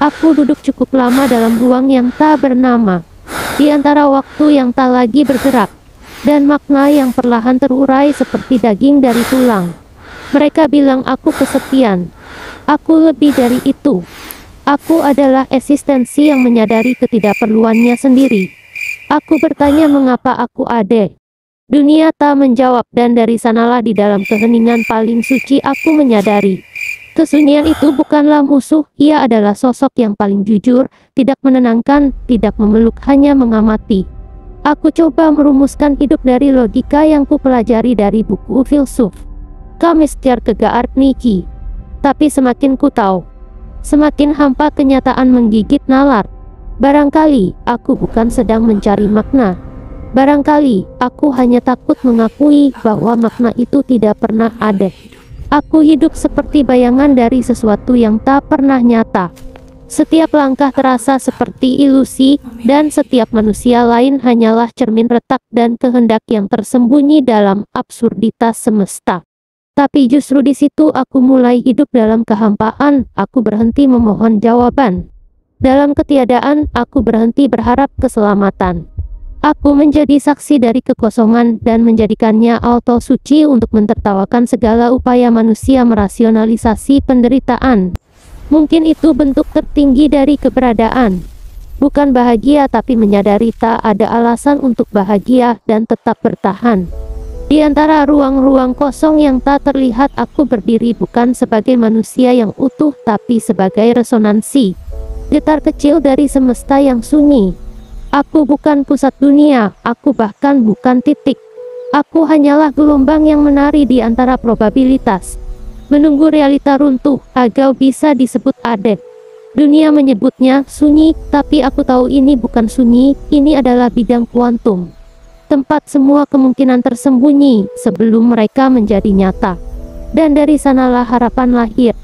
Aku duduk cukup lama dalam ruang yang tak bernama, di antara waktu yang tak lagi bergerak, dan makna yang perlahan terurai seperti daging dari tulang. Mereka bilang aku kesepian. Aku lebih dari itu. Aku adalah eksistensi yang menyadari ketidakperluannya sendiri. Aku bertanya mengapa aku ada. Dunia tak menjawab, dan dari sanalah di dalam keheningan paling suci aku menyadari. Kesunyian itu bukanlah musuh, ia adalah sosok yang paling jujur, tidak menenangkan, tidak memeluk, hanya mengamati. Aku coba merumuskan hidup dari logika yang kupelajari dari buku filsuf Kamister Kegaartniki. Tapi semakin ku tahu, semakin hampa kenyataan menggigit nalar. Barangkali aku bukan sedang mencari makna. Barangkali aku hanya takut mengakui bahwa makna itu tidak pernah ada. Aku hidup seperti bayangan dari sesuatu yang tak pernah nyata. Setiap langkah terasa seperti ilusi, dan setiap manusia lain hanyalah cermin retak dan kehendak yang tersembunyi dalam absurditas semesta. Tapi justru di situ aku mulai hidup dalam kehampaan. Aku berhenti memohon jawaban. Dalam ketiadaan, aku berhenti berharap keselamatan. Aku menjadi saksi dari kekosongan dan menjadikannya auto suci untuk mentertawakan segala upaya manusia merasionalisasi penderitaan. Mungkin itu bentuk tertinggi dari keberadaan. Bukan bahagia, tapi menyadari tak ada alasan untuk bahagia dan tetap bertahan. Di antara ruang-ruang kosong yang tak terlihat, aku berdiri bukan sebagai manusia yang utuh, tapi sebagai resonansi. Getar kecil dari semesta yang sunyi. Aku bukan pusat dunia, aku bahkan bukan titik. Aku hanyalah gelombang yang menari di antara probabilitas, menunggu realita runtuh agar bisa disebut ada. Dunia menyebutnya sunyi, tapi aku tahu ini bukan sunyi, ini adalah bidang kuantum. Tempat semua kemungkinan tersembunyi sebelum mereka menjadi nyata. Dan dari sanalah harapan lahir.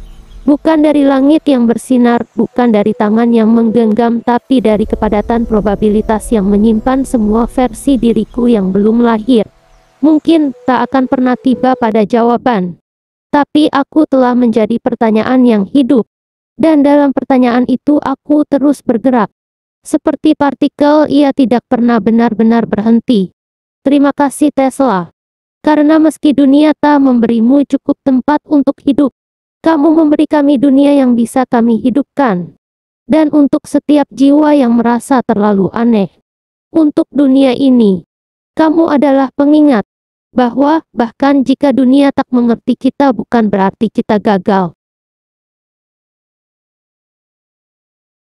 Bukan dari langit yang bersinar, bukan dari tangan yang menggenggam, tapi dari kepadatan probabilitas yang menyimpan semua versi diriku yang belum lahir. Mungkin tak akan pernah tiba pada jawaban. Tapi aku telah menjadi pertanyaan yang hidup. Dan dalam pertanyaan itu aku terus bergerak. Seperti partikel, ia tidak pernah benar-benar berhenti. Terima kasih Tesla. Karena meski dunia tak memberimu cukup tempat untuk hidup, kamu memberi kami dunia yang bisa kami hidupkan. Dan untuk setiap jiwa yang merasa terlalu aneh untuk dunia ini, kamu adalah pengingat bahwa bahkan jika dunia tak mengerti kita, bukan berarti kita gagal.